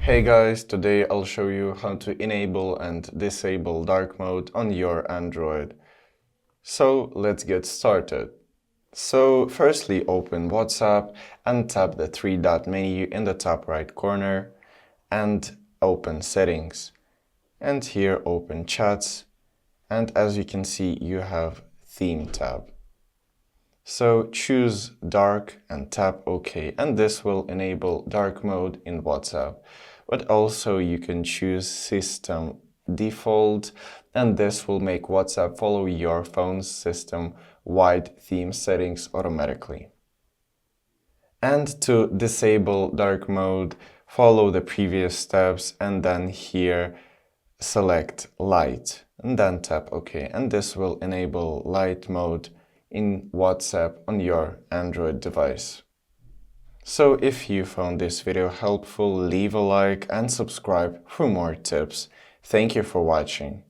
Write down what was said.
Hey guys, today I'll show you how to enable and disable dark mode on your Android. So let's get started. So firstly open WhatsApp and tap the three-dot menu in the top right corner and open settings. And here open chats, and as you can see you have theme tab. So choose dark and tap OK, and this will enable dark mode in WhatsApp. But also you can choose system default, and this will make WhatsApp follow your phone's system-wide theme settings automatically. And to disable dark mode, follow the previous steps and then here select light and then tap OK, and this will enable light mode in WhatsApp on your Android device. So if you found this video helpful, leave a like and subscribe for more tips. Thank you for watching.